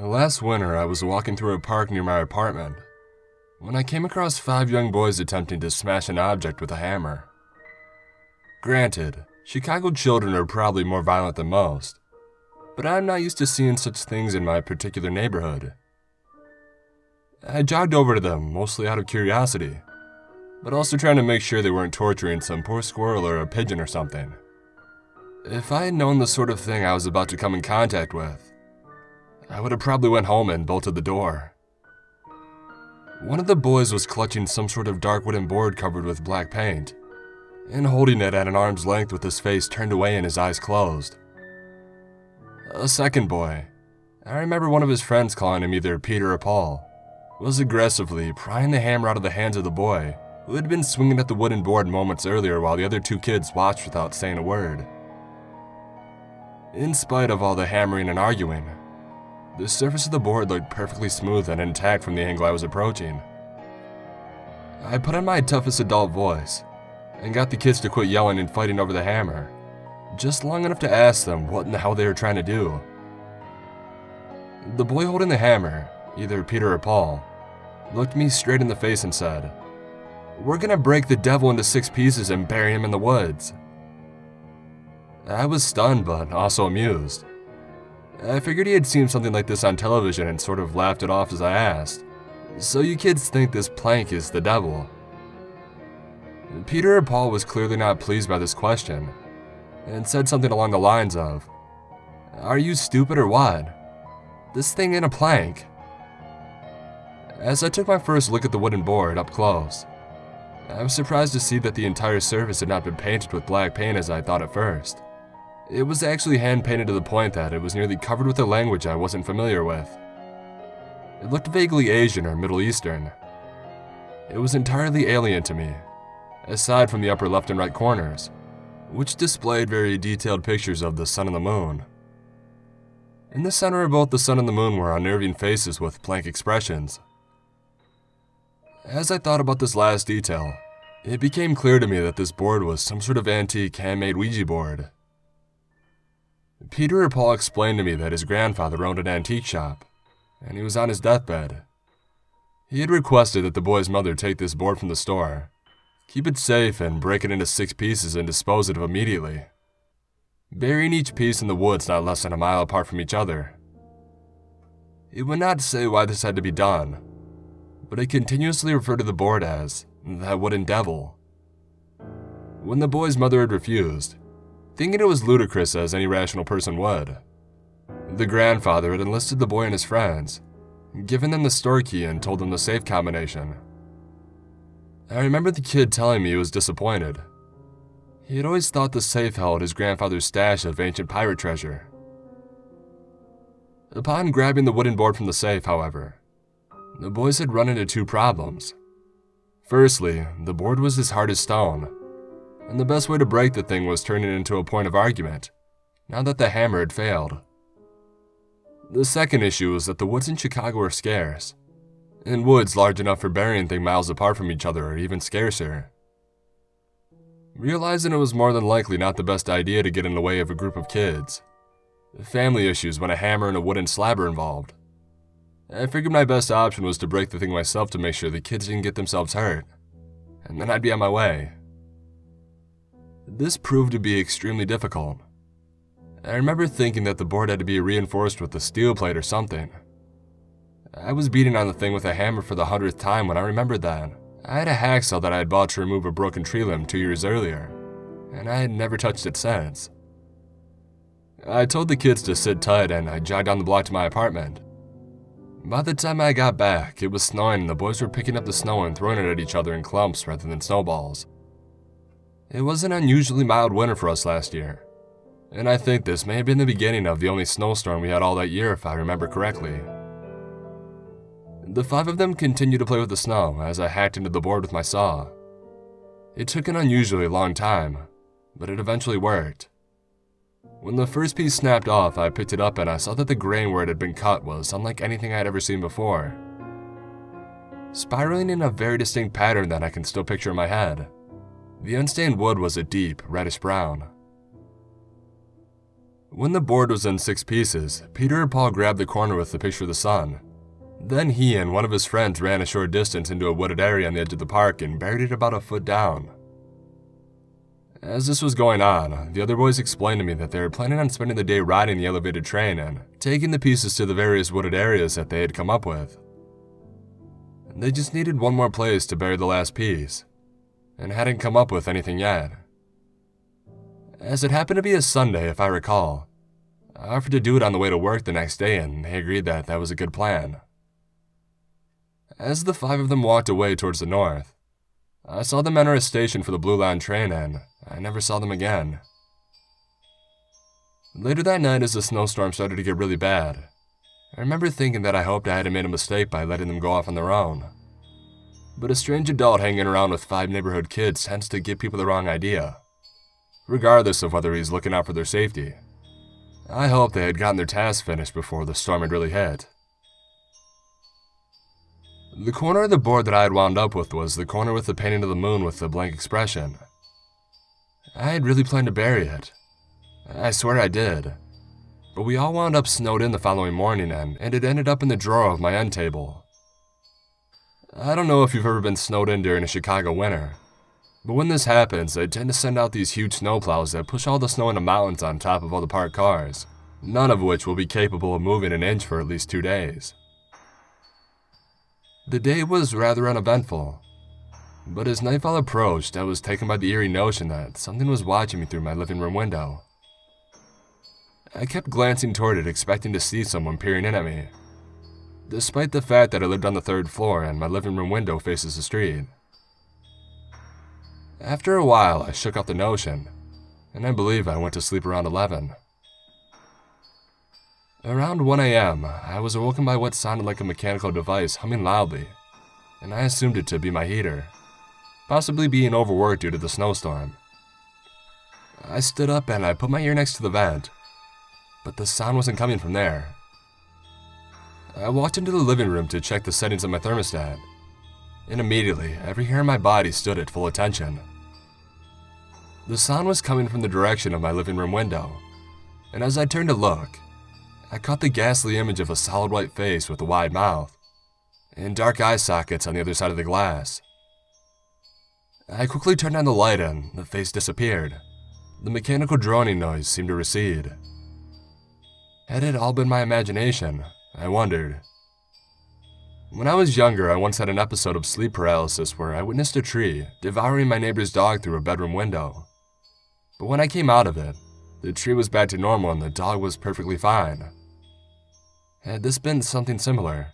Last winter, I was walking through a park near my apartment when I came across 5 young boys attempting to smash an object with a hammer. Granted, Chicago children are probably more violent than most, but I'm not used to seeing such things in my particular neighborhood. I jogged over to them, mostly out of curiosity, but also trying to make sure they weren't torturing some poor squirrel or a pigeon or something. If I had known the sort of thing I was about to come in contact with, I would have probably went home and bolted the door. One of the boys was clutching some sort of dark wooden board covered with black paint, and holding it at an arm's length with his face turned away and his eyes closed. A second boy, I remember one of his friends calling him either Peter or Paul, was aggressively prying the hammer out of the hands of the boy who had been swinging at the wooden board moments earlier while the other 2 kids watched without saying a word. In spite of all the hammering and arguing, the surface of the board looked perfectly smooth and intact from the angle I was approaching. I put on my toughest adult voice and got the kids to quit yelling and fighting over the hammer, just long enough to ask them what in the hell they were trying to do. The boy holding the hammer, either Peter or Paul, looked me straight in the face and said, "We're gonna break the devil into 6 pieces and bury him in the woods." I was stunned but also amused. I figured he had seen something like this on television and sort of laughed it off as I asked, "So you kids think this plank is the devil?" Peter or Paul was clearly not pleased by this question, and said something along the lines of, "Are you stupid or what? This thing ain't a plank." As I took my first look at the wooden board up close, I was surprised to see that the entire surface had not been painted with black paint as I thought at first. It was actually hand-painted to the point that it was nearly covered with a language I wasn't familiar with. It looked vaguely Asian or Middle Eastern. It was entirely alien to me, aside from the upper left and right corners, which displayed very detailed pictures of the sun and the moon. In the center of both the sun and the moon were unnerving faces with blank expressions. As I thought about this last detail, it became clear to me that this board was some sort of antique handmade Ouija board. Peter or Paul explained to me that his grandfather owned an antique shop, and he was on his deathbed. He had requested that the boy's mother take this board from the store, keep it safe, and break it into 6 pieces and dispose of it immediately, burying each piece in the woods not less than a mile apart from each other. It would not say why this had to be done, but it continuously referred to the board as that wooden devil. When the boy's mother had refused, thinking it was ludicrous as any rational person would, the grandfather had enlisted the boy and his friends, given them the store key and told them the safe combination. I remember the kid telling me he was disappointed. He had always thought the safe held his grandfather's stash of ancient pirate treasure. Upon grabbing the wooden board from the safe, however, the boys had run into 2 problems. Firstly, the board was as hard as stone, and the best way to break the thing was turning it into a point of argument, now that the hammer had failed. The second issue was that the woods in Chicago are scarce, and woods large enough for burying things miles apart from each other are even scarcer. Realizing it was more than likely not the best idea to get in the way of a group of kids, family issues when a hammer and a wooden slab are involved, I figured my best option was to break the thing myself to make sure the kids didn't get themselves hurt, and then I'd be on my way. This proved to be extremely difficult. I remember thinking that the board had to be reinforced with a steel plate or something. I was beating on the thing with a hammer for the 100th time when I remembered that I had a hacksaw that I had bought to remove a broken tree limb 2 years earlier, and I had never touched it since. I told the kids to sit tight and I jogged down the block to my apartment. By the time I got back, it was snowing and the boys were picking up the snow and throwing it at each other in clumps rather than snowballs. It was an unusually mild winter for us last year, and I think this may have been the beginning of the only snowstorm we had all that year if I remember correctly. The 5 of them continued to play with the snow as I hacked into the board with my saw. It took an unusually long time, but it eventually worked. When the first piece snapped off, I picked it up and I saw that the grain where it had been cut was unlike anything I had ever seen before, spiraling in a very distinct pattern that I can still picture in my head. The unstained wood was a deep, reddish brown. When the board was in 6 pieces, Peter and Paul grabbed the corner with the picture of the sun. Then he and one of his friends ran a short distance into a wooded area on the edge of the park and buried it about a foot down. As this was going on, the other boys explained to me that they were planning on spending the day riding the elevated train and taking the pieces to the various wooded areas that they had come up with. They just needed one more place to bury the last piece, and hadn't come up with anything yet. As it happened to be a Sunday, if I recall, I offered to do it on the way to work the next day, and they agreed that that was a good plan. As the 5 of them walked away towards the north, I saw them enter a station for the Blue Line train, and I never saw them again. Later that night, as the snowstorm started to get really bad, I remember thinking that I hoped I hadn't made a mistake by letting them go off on their own. But a strange adult hanging around with 5 neighborhood kids tends to give people the wrong idea, regardless of whether he's looking out for their safety. I hoped they had gotten their task finished before the storm had really hit. The corner of the board that I had wound up with was the corner with the painting of the moon with the blank expression. I had really planned to bury it. I swear I did. But we all wound up snowed in the following morning, and it ended up in the drawer of my end table. I don't know if you've ever been snowed in during a Chicago winter, but when this happens, they tend to send out these huge snowplows that push all the snow into mountains on top of all the parked cars, none of which will be capable of moving an inch for at least 2 days. The day was rather uneventful, but as nightfall approached, I was taken by the eerie notion that something was watching me through my living room window. I kept glancing toward it, expecting to see someone peering in at me, despite the fact that I lived on the 3rd floor and my living room window faces the street. After a while, I shook off the notion, and I believe I went to sleep around 11. Around 1 a.m., I was awoken by what sounded like a mechanical device humming loudly, and I assumed it to be my heater, possibly being overworked due to the snowstorm. I stood up and I put my ear next to the vent, but the sound wasn't coming from there. I walked into the living room to check the settings of my thermostat, and immediately, every hair in my body stood at full attention. The sound was coming from the direction of my living room window, and as I turned to look, I caught the ghastly image of a solid white face with a wide mouth, and dark eye sockets on the other side of the glass. I quickly turned on the light and the face disappeared. The mechanical droning noise seemed to recede. Had it all been my imagination? I wondered. When I was younger, I once had an episode of sleep paralysis where I witnessed a tree devouring my neighbor's dog through a bedroom window. But when I came out of it, the tree was back to normal and the dog was perfectly fine. Had this been something similar?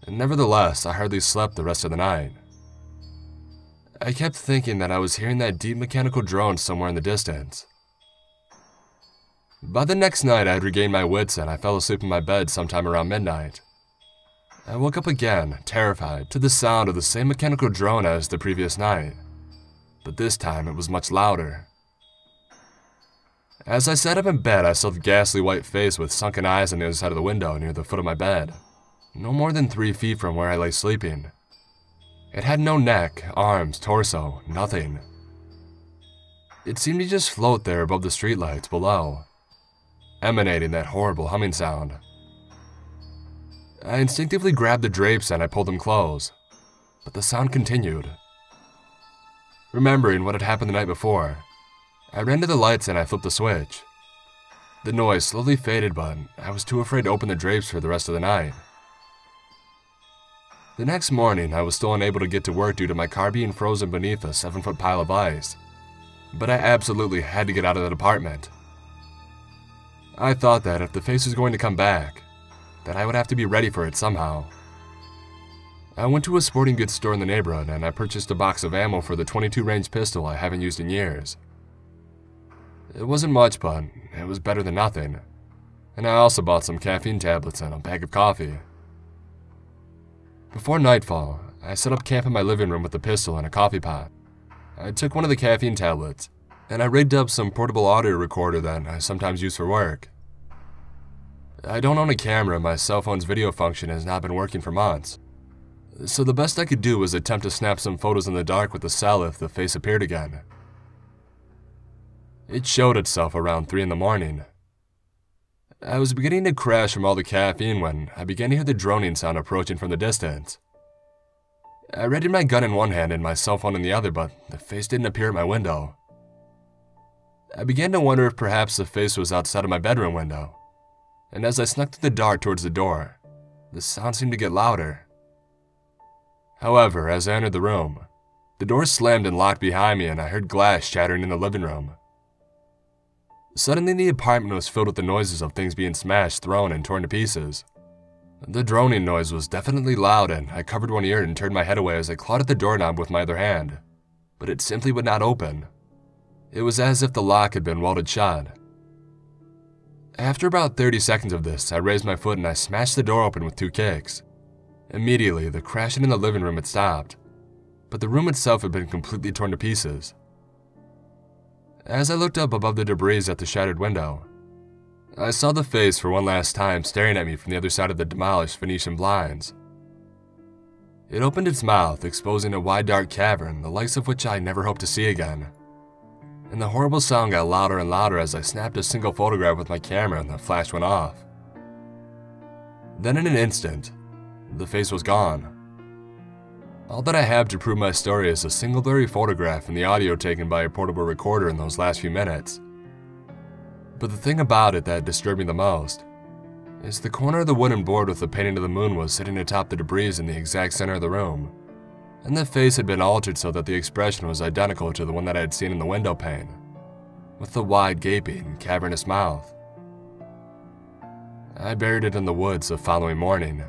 And nevertheless, I hardly slept the rest of the night. I kept thinking that I was hearing that deep mechanical drone somewhere in the distance. By the next night, I had regained my wits and I fell asleep in my bed sometime around midnight. I woke up again, terrified, to the sound of the same mechanical drone as the previous night, but this time it was much louder. As I sat up in bed, I saw the ghastly white face with sunken eyes on the other side of the window near the foot of my bed, no more than 3 feet from where I lay sleeping. It had no neck, arms, torso, nothing. It seemed to just float there above the streetlights below, emanating that horrible humming sound. I instinctively grabbed the drapes and I pulled them close, but the sound continued. Remembering what had happened the night before, I ran to the lights and I flipped the switch. The noise slowly faded, but I was too afraid to open the drapes for the rest of the night. The next morning, I was still unable to get to work due to my car being frozen beneath a 7-foot pile of ice, but I absolutely had to get out of that apartment. I thought that if the face was going to come back, that I would have to be ready for it somehow. I went to a sporting goods store in the neighborhood and I purchased a box of ammo for the .22 range pistol I haven't used in years. It wasn't much, but it was better than nothing, and I also bought some caffeine tablets and a bag of coffee. Before nightfall, I set up camp in my living room with the pistol and a coffee pot. I took one of the caffeine tablets, and I rigged up some portable audio recorder that I sometimes use for work. I don't own a camera and my cell phone's video function has not been working for months, so the best I could do was attempt to snap some photos in the dark with the cell if the face appeared again. It showed itself around 3 in the morning. I was beginning to crash from all the caffeine when I began to hear the droning sound approaching from the distance. I readied my gun in one hand and my cell phone in the other, but the face didn't appear at my window. I began to wonder if perhaps the face was outside of my bedroom window, and as I snuck through the dark towards the door, the sound seemed to get louder. However, as I entered the room, the door slammed and locked behind me and I heard glass shattering in the living room. Suddenly, the apartment was filled with the noises of things being smashed, thrown, and torn to pieces. The droning noise was definitely loud and I covered one ear and turned my head away as I clawed at the doorknob with my other hand, but it simply would not open. It was as if the lock had been welded shut. After about 30 seconds of this, I raised my foot and I smashed the door open with 2 kicks. Immediately, the crashing in the living room had stopped, but the room itself had been completely torn to pieces. As I looked up above the debris at the shattered window, I saw the face for one last time staring at me from the other side of the demolished Venetian blinds. It opened its mouth, exposing a wide dark cavern, the likes of which I never hoped to see again. And the horrible sound got louder and louder as I snapped a single photograph with my camera and the flash went off. Then in an instant, the face was gone. All that I have to prove my story is a single blurry photograph and the audio taken by a portable recorder in those last few minutes. But the thing about it that disturbed me the most is the corner of the wooden board with the painting of the moon was sitting atop the debris in the exact center of the room, and the face had been altered so that the expression was identical to the one that I had seen in the window pane, with the wide, gaping, cavernous mouth. I buried it in the woods the following morning.